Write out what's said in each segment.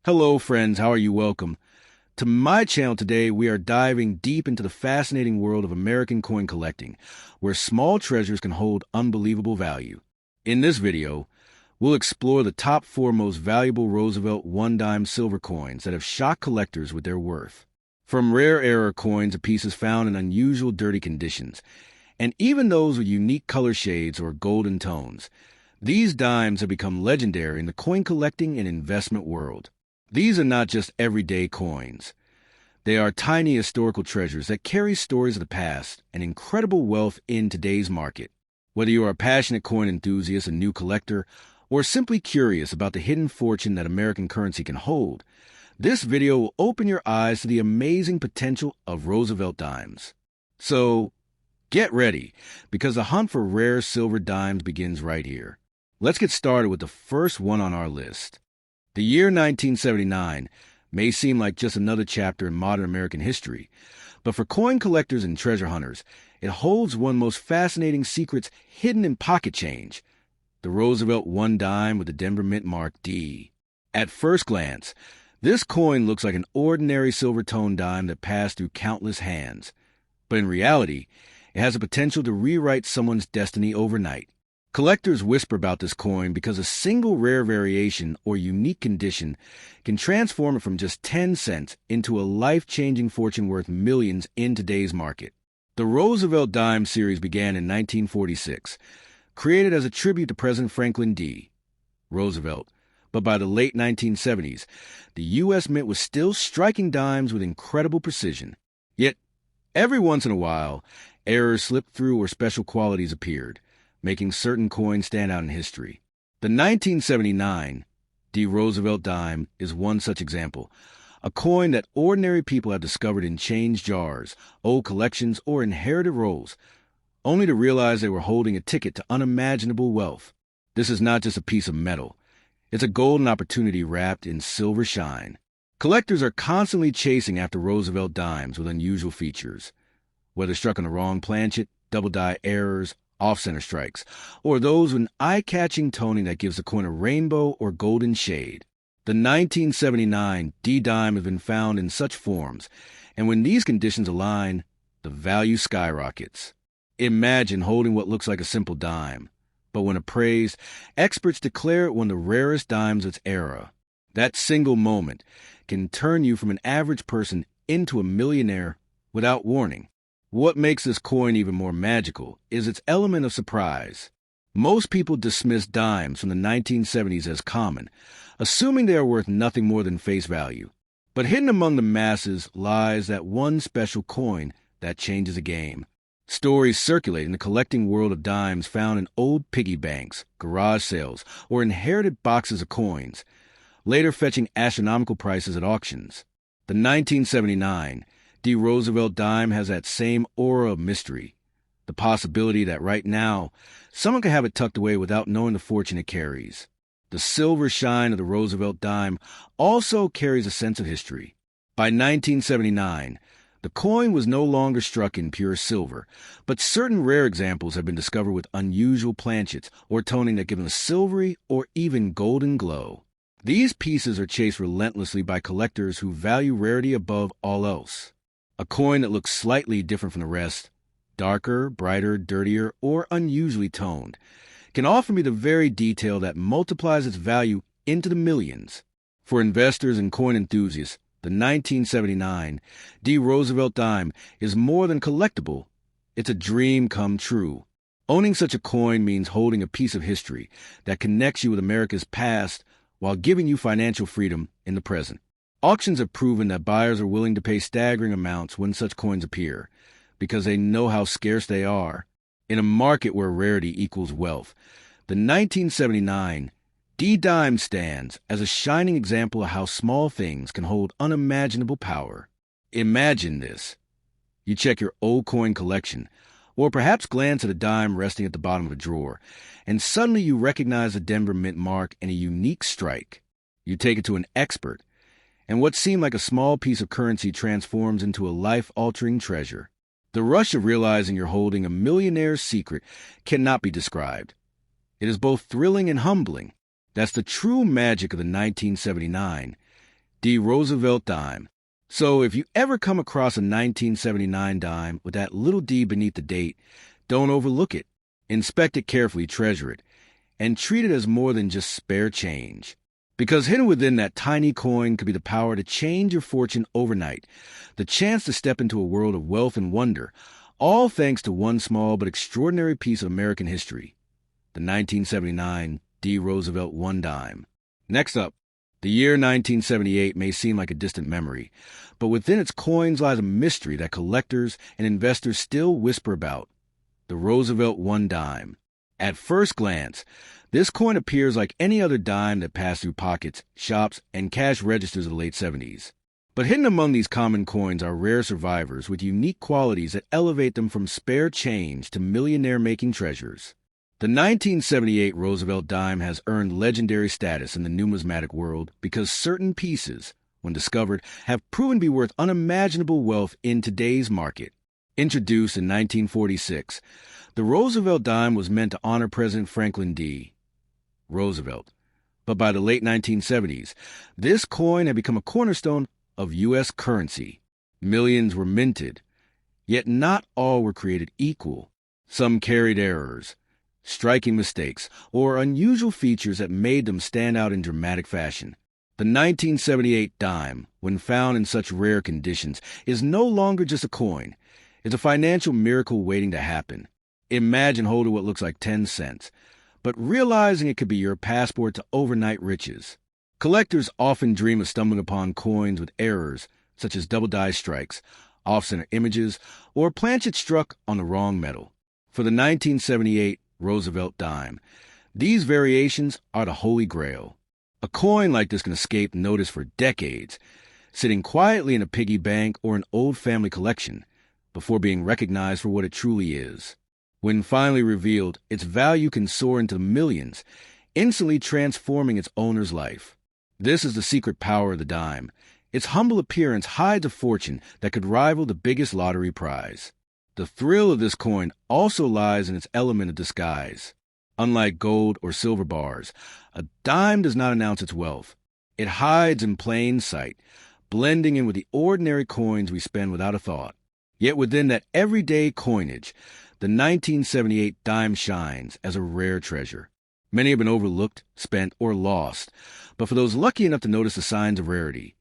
Hello, friends. How are you? Welcome to my channel. Today, we are diving deep into the fascinating world of American coin collecting, where small treasures can hold unbelievable value. In this video, we'll explore the top 4 most valuable Roosevelt one-dime silver coins that have shocked collectors with their worth. From rare era coins to pieces found in unusual dirty conditions, and even those with unique color shades or golden tones, these dimes have become legendary in the coin collecting and investment world. These are not just everyday coins. They are tiny historical treasures that carry stories of the past and incredible wealth in today's market. Whether you are a passionate coin enthusiast, a new collector, or simply curious about the hidden fortune that American currency can hold, this video will open your eyes to the amazing potential of Roosevelt dimes. So, get ready, because the hunt for rare silver dimes begins right here. Let's get started with the first one on our list. The year 1979 may seem like just another chapter in modern American history, but for coin collectors and treasure hunters, it holds one of the most fascinating secrets hidden in pocket change: the Roosevelt one dime with the Denver Mint mark D. At first glance, this coin looks like an ordinary silver-toned dime that passed through countless hands, but in reality, it has the potential to rewrite someone's destiny overnight. Collectors whisper about this coin because a single rare variation or unique condition can transform it from just 10 cents into a life-changing fortune worth millions in today's market. The Roosevelt dime series began in 1946, created as a tribute to President Franklin D. Roosevelt, but by the late 1970s, the U.S. Mint was still striking dimes with incredible precision. Yet, every once in a while, errors slipped through or special qualities appeared, making certain coins stand out in history. The 1979 D Roosevelt dime is one such example, a coin that ordinary people have discovered in change jars, old collections, or inherited rolls, only to realize they were holding a ticket to unimaginable wealth. This is not just a piece of metal. It's a golden opportunity wrapped in silver shine. Collectors are constantly chasing after Roosevelt dimes with unusual features. Whether struck on the wrong planchet, double-die errors, off-center strikes, or those with an eye-catching toning that gives the coin a rainbow or golden shade. The 1979 D dime has been found in such forms, and when these conditions align, the value skyrockets. Imagine holding what looks like a simple dime, but when appraised, experts declare it one of the rarest dimes of its era. That single moment can turn you from an average person into a millionaire without warning. What makes this coin even more magical is its element of surprise. Most people dismiss dimes from the 1970s as common, assuming they are worth nothing more than face value. But hidden among the masses lies that one special coin that changes the game. Stories circulate in the collecting world of dimes found in old piggy banks, garage sales, or inherited boxes of coins, later fetching astronomical prices at auctions. The 1979 D Roosevelt dime has that same aura of mystery, the possibility that right now, someone could have it tucked away without knowing the fortune it carries. The silver shine of the Roosevelt dime also carries a sense of history. By 1979, the coin was no longer struck in pure silver, but certain rare examples have been discovered with unusual planchets or toning that give them a silvery or even golden glow. These pieces are chased relentlessly by collectors who value rarity above all else. A coin that looks slightly different from the rest, darker, brighter, dirtier, or unusually toned, can often be the very detail that multiplies its value into the millions. For investors and coin enthusiasts, the 1979 D Roosevelt dime is more than collectible. It's a dream come true. Owning such a coin means holding a piece of history that connects you with America's past while giving you financial freedom in the present. Auctions have proven that buyers are willing to pay staggering amounts when such coins appear, because they know how scarce they are. In a market where rarity equals wealth, the 1979 D dime stands as a shining example of how small things can hold unimaginable power. Imagine this. You check your old coin collection, or perhaps glance at a dime resting at the bottom of a drawer, and suddenly you recognize the Denver Mint mark and a unique strike. You take it to an expert, and what seemed like a small piece of currency transforms into a life-altering treasure. The rush of realizing you're holding a millionaire's secret cannot be described. It is both thrilling and humbling. That's the true magic of the 1979 D Roosevelt dime. So if you ever come across a 1979 dime with that little d beneath the date, don't overlook it. Inspect it carefully, treasure it, and treat it as more than just spare change. Because hidden within that tiny coin could be the power to change your fortune overnight, the chance to step into a world of wealth and wonder, all thanks to one small but extraordinary piece of American history, the 1979 D Roosevelt one dime. Next up, the year 1978 may seem like a distant memory, but within its coins lies a mystery that collectors and investors still whisper about, the Roosevelt one dime. At first glance, this coin appears like any other dime that passed through pockets, shops, and cash registers of the late 70s. But hidden among these common coins are rare survivors with unique qualities that elevate them from spare change to millionaire-making treasures. The 1978 Roosevelt dime has earned legendary status in the numismatic world because certain pieces, when discovered, have proven to be worth unimaginable wealth in today's market. Introduced in 1946, the Roosevelt dime was meant to honor President Franklin D. Roosevelt. But by the late 1970s, this coin had become a cornerstone of U.S. currency. Millions were minted, yet not all were created equal. Some carried errors, striking mistakes, or unusual features that made them stand out in dramatic fashion. The 1978 dime, when found in such rare conditions, is no longer just a coin. It's a financial miracle waiting to happen. Imagine holding what looks like 10 cents, but realizing it could be your passport to overnight riches. Collectors often dream of stumbling upon coins with errors, such as double die strikes, off-center images, or planchet struck on the wrong metal. For the 1978 Roosevelt dime, these variations are the holy grail. A coin like this can escape notice for decades, sitting quietly in a piggy bank or an old family collection, before being recognized for what it truly is. When finally revealed, its value can soar into the millions, instantly transforming its owner's life. This is the secret power of the dime. Its humble appearance hides a fortune that could rival the biggest lottery prize. The thrill of this coin also lies in its element of disguise. Unlike gold or silver bars, a dime does not announce its wealth. It hides in plain sight, blending in with the ordinary coins we spend without a thought. Yet within that everyday coinage, the 1978 dime shines as a rare treasure. Many have been overlooked, spent, or lost, but for those lucky enough to notice the signs of rarity,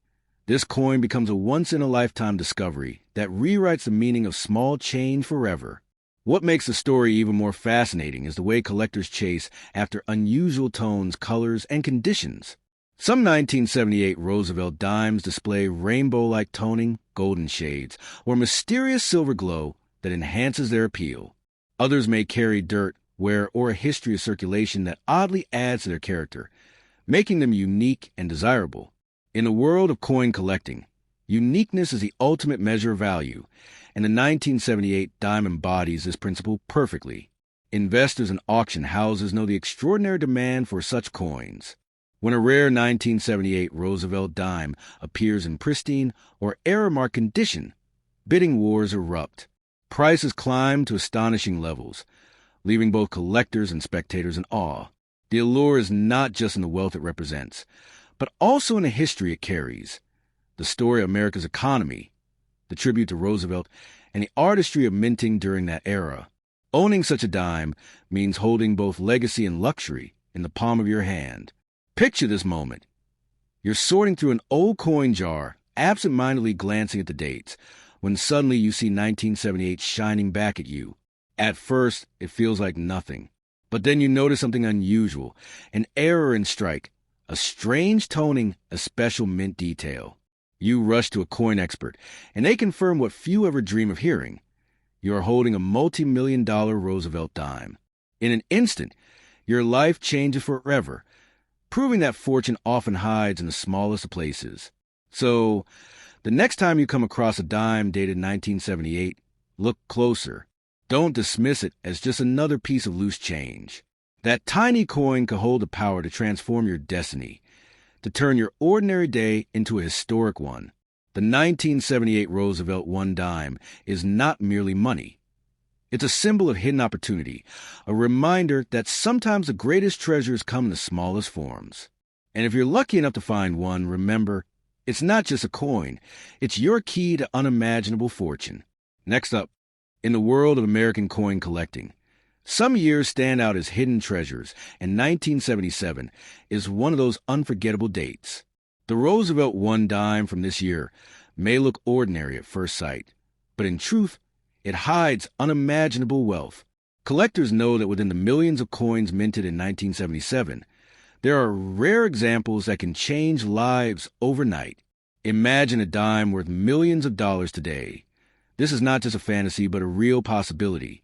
this coin becomes a once-in-a-lifetime discovery that rewrites the meaning of small change forever. What makes the story even more fascinating is the way collectors chase after unusual tones, colors, and conditions. Some 1978 Roosevelt dimes display rainbow-like toning, golden shades, or mysterious silver glow that enhances their appeal. Others may carry dirt, wear, or a history of circulation that oddly adds to their character, making them unique and desirable. In the world of coin collecting, uniqueness is the ultimate measure of value, and the 1978 dime embodies this principle perfectly. Investors and auction houses know the extraordinary demand for such coins. When a rare 1978 Roosevelt dime appears in pristine or error-marked condition, bidding wars erupt. Prices climb to astonishing levels, leaving both collectors and spectators in awe. The allure is not just in the wealth it represents, but also in the history it carries. The story of America's economy, the tribute to Roosevelt, and the artistry of minting during that era. Owning such a dime means holding both legacy and luxury in the palm of your hand. Picture this moment. You're sorting through an old coin jar, absent-mindedly glancing at the dates, when suddenly you see 1978 shining back at you. At first, it feels like nothing. But then you notice something unusual, an error in strike, a strange toning, a special mint detail. You rush to a coin expert, and they confirm what few ever dream of hearing. You are holding a multi-million-dollar Roosevelt dime. In an instant, your life changes forever, proving that fortune often hides in the smallest of places. So, the next time you come across a dime dated 1978, look closer. Don't dismiss it as just another piece of loose change. That tiny coin could hold the power to transform your destiny, to turn your ordinary day into a historic one. The 1978 Roosevelt one dime is not merely money. It's a symbol of hidden opportunity, a reminder that sometimes the greatest treasures come in the smallest forms. And if you're lucky enough to find one, remember, It's not just a coin. It's your key to unimaginable fortune. Next up, in the world of American coin collecting, some years stand out as hidden treasures, and 1977 is one of those unforgettable dates. The Roosevelt one dime from this year may look ordinary at first sight, but in truth, it hides unimaginable wealth. Collectors know that within the millions of coins minted in 1977, there are rare examples that can change lives overnight. Imagine a dime worth millions of dollars today. This is not just a fantasy, but a real possibility.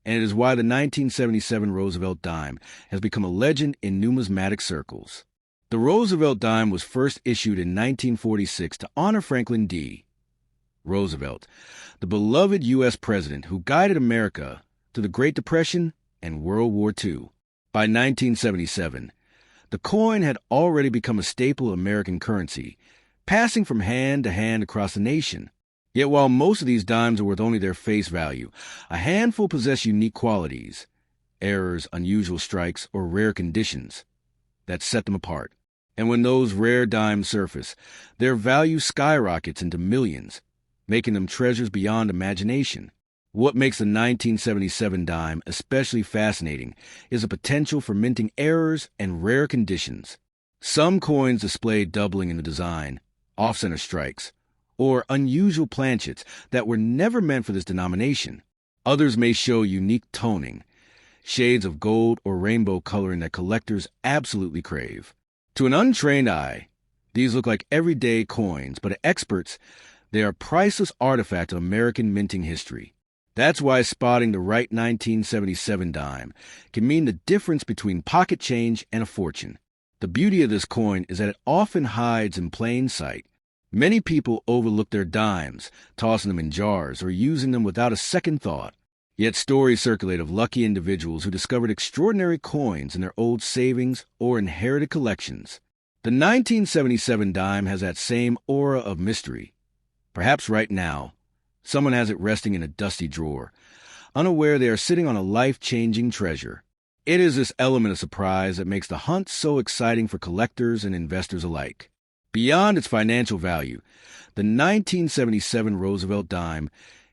And it is why the 1977 Roosevelt dime has become a legend in numismatic circles. The Roosevelt dime was first issued in 1946 to honor Franklin D. Roosevelt, the beloved U.S. president who guided America through the Great Depression and World War II. By 1977, the coin had already become a staple of American currency, passing from hand to hand across the nation. Yet while most of these dimes are worth only their face value, a handful possess unique qualities, errors, unusual strikes, or rare conditions that set them apart. And when those rare dimes surface, their value skyrockets into millions, making them treasures beyond imagination. What makes the 1977 dime especially fascinating is the potential for minting errors and rare conditions. Some coins display doubling in the design, off-center strikes, or unusual planchets that were never meant for this denomination. Others may show unique toning, shades of gold or rainbow coloring that collectors absolutely crave. To an untrained eye, these look like everyday coins, but to experts, they are priceless artifacts of American minting history. That's why spotting the right 1977 dime can mean the difference between pocket change and a fortune. The beauty of this coin is that it often hides in plain sight. Many people overlook their dimes, tossing them in jars or using them without a second thought. Yet stories circulate of lucky individuals who discovered extraordinary coins in their old savings or inherited collections. The 1977 dime has that same aura of mystery. Perhaps right now, someone has it resting in a dusty drawer, unaware they are sitting on a life-changing treasure. It is this element of surprise that makes the hunt so exciting for collectors and investors alike. Beyond its financial value, the 1977 Roosevelt dime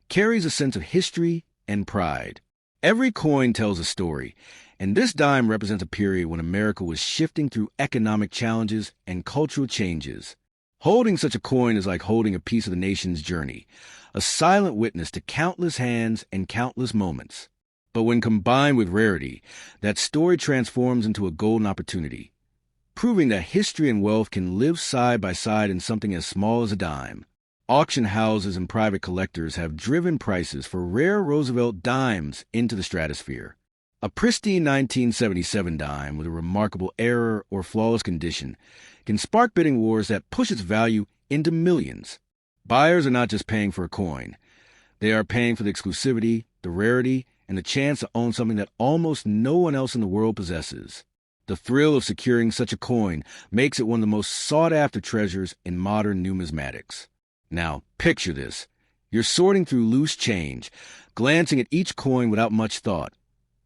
carries a sense of history and pride. Every coin tells a story, and this dime represents a period when America was shifting through economic challenges and cultural changes. Holding such a coin is like holding a piece of the nation's journey, a silent witness to countless hands and countless moments. But when combined with rarity, that story transforms into a golden opportunity, proving that history and wealth can live side by side in something as small as a dime. Auction houses and private collectors have driven prices for rare Roosevelt dimes into the stratosphere. A pristine 1977 dime with a remarkable error or flawless condition can spark bidding wars that push its value into millions. Buyers are not just paying for a coin. They are paying for the exclusivity, the rarity, and the chance to own something that almost no one else in the world possesses. The thrill of securing such a coin makes it one of the most sought-after treasures in modern numismatics. Now, picture this. You're sorting through loose change, glancing at each coin without much thought,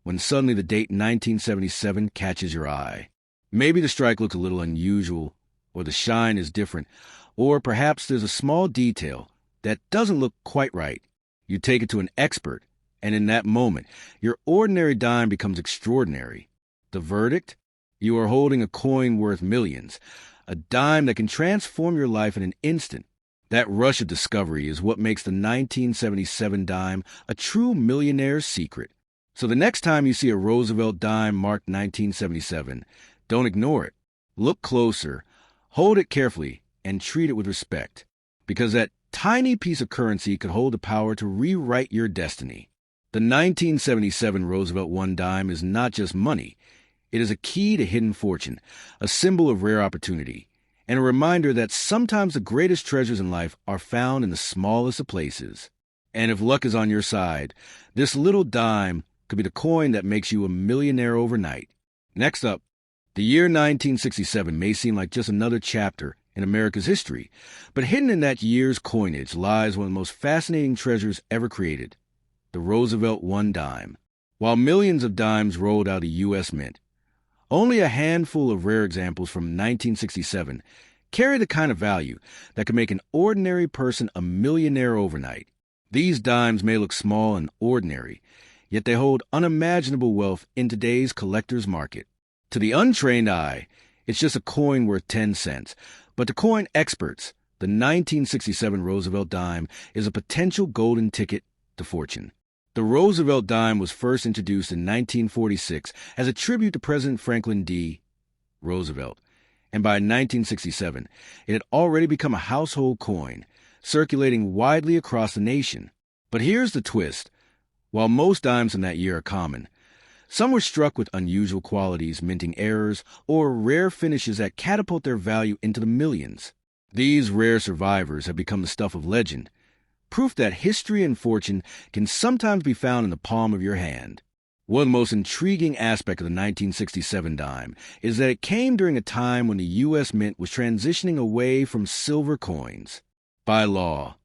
when suddenly the date 1977 catches your eye. Maybe the strike looks a little unusual, or the shine is different, or perhaps there's a small detail that doesn't look quite right. You take it to an expert, and in that moment, your ordinary dime becomes extraordinary. The verdict? You are holding a coin worth millions, a dime that can transform your life in an instant. That rush of discovery is what makes the 1977 dime a true millionaire's secret. So the next time you see a Roosevelt dime marked 1977, don't ignore it. Look closer, hold it carefully, and treat it with respect, because that tiny piece of currency could hold the power to rewrite your destiny. The 1977 Roosevelt one dime is not just money. It is a key to hidden fortune, a symbol of rare opportunity, and a reminder that sometimes the greatest treasures in life are found in the smallest of places. And if luck is on your side, this little dime could be the coin that makes you a millionaire overnight. Next up, the year 1967 may seem like just another chapter in America's history, but hidden in that year's coinage lies one of the most fascinating treasures ever created, the Roosevelt one dime. While millions of dimes rolled out of the U.S. Mint, only a handful of rare examples from 1967 carry the kind of value that can make an ordinary person a millionaire overnight. These dimes may look small and ordinary, yet they hold unimaginable wealth in today's collector's market. To the untrained eye, it's just a coin worth 10 cents. But to coin experts, the 1967 Roosevelt dime is a potential golden ticket to fortune. The Roosevelt dime was first introduced in 1946 as a tribute to President Franklin D. Roosevelt, and by 1967, it had already become a household coin, circulating widely across the nation. But here's the twist. While most dimes from that year are common, some were struck with unusual qualities, minting errors, or rare finishes that catapult their value into the millions. These rare survivors have become the stuff of legend, proof that history and fortune can sometimes be found in the palm of your hand. One of the most intriguing aspects of the 1967 dime is that it came during a time when the U.S. Mint was transitioning away from silver coins. By law,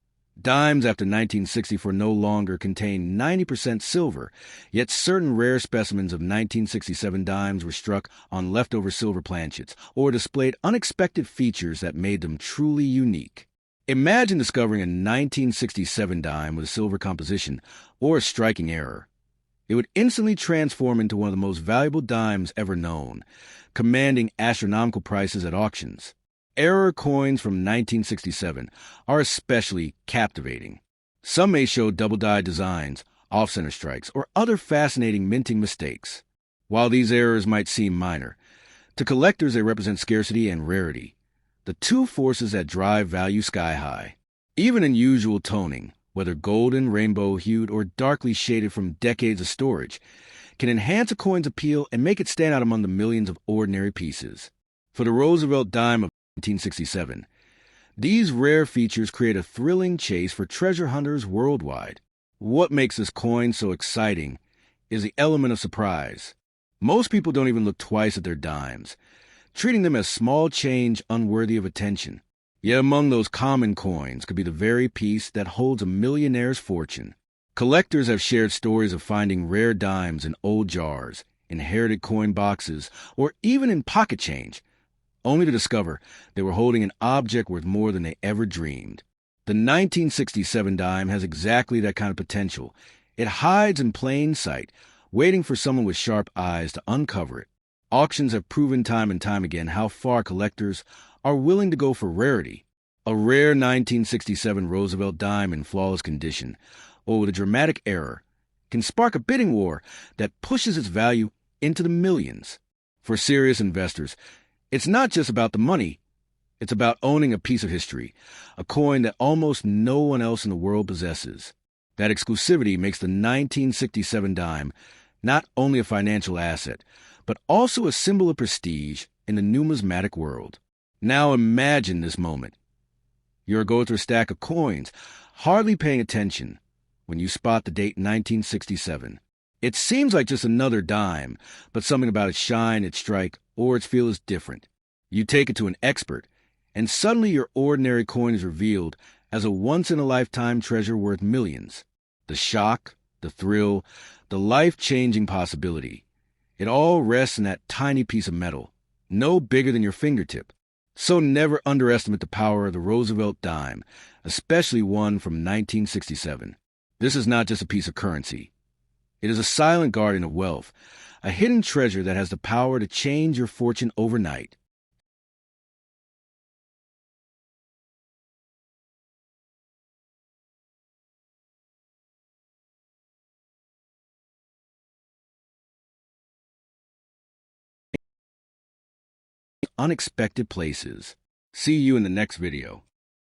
dimes after 1964 no longer contained 90% silver, yet certain rare specimens of 1967 dimes were struck on leftover silver planchets or displayed unexpected features that made them truly unique. Imagine discovering a 1967 dime with a silver composition or a striking error. It would instantly transform into one of the most valuable dimes ever known, commanding astronomical prices at auctions. Error coins from 1967 are especially captivating. Some may show double-dyed designs, off-center strikes, or other fascinating minting mistakes. While these errors might seem minor, to collectors they represent scarcity and rarity, the two forces that drive value sky-high. Even unusual toning, whether golden, rainbow-hued, or darkly shaded from decades of storage, can enhance a coin's appeal and make it stand out among the millions of ordinary pieces. For the Roosevelt dime of 1967, these rare features create a thrilling chase for treasure hunters worldwide. What makes this coin so exciting is the element of surprise. Most people don't even look twice at their dimes, treating them as small change unworthy of attention. Yet among those common coins could be the very piece that holds a millionaire's fortune. Collectors have shared stories of finding rare dimes in old jars, inherited coin boxes, or even in pocket change, only to discover they were holding an object worth more than they ever dreamed. The 1967 dime has exactly that kind of potential. It hides in plain sight, waiting for someone with sharp eyes to uncover it. Auctions have proven time and time again how far collectors are willing to go for rarity. A rare 1967 Roosevelt dime in flawless condition, or with a dramatic error, can spark a bidding war that pushes its value into the millions. For serious investors, it's not just about the money. It's about owning a piece of history, a coin that almost no one else in the world possesses. That exclusivity makes the 1967 dime not only a financial asset, but also a symbol of prestige in the numismatic world. Now imagine this moment. You're going through a stack of coins, hardly paying attention, when you spot the date 1967. It seems like just another dime, but something about its shine, its strike, or its feel is different. You take it to an expert, and suddenly your ordinary coin is revealed as a once-in-a-lifetime treasure worth millions. The shock, the thrill, the life-changing possibility. It all rests in that tiny piece of metal, no bigger than your fingertip. So never underestimate the power of the Roosevelt dime, especially one from 1967. This is not just a piece of currency. It is a silent guardian of wealth, a hidden treasure that has the power to change your fortune overnight. Unexpected places. See you in the next video.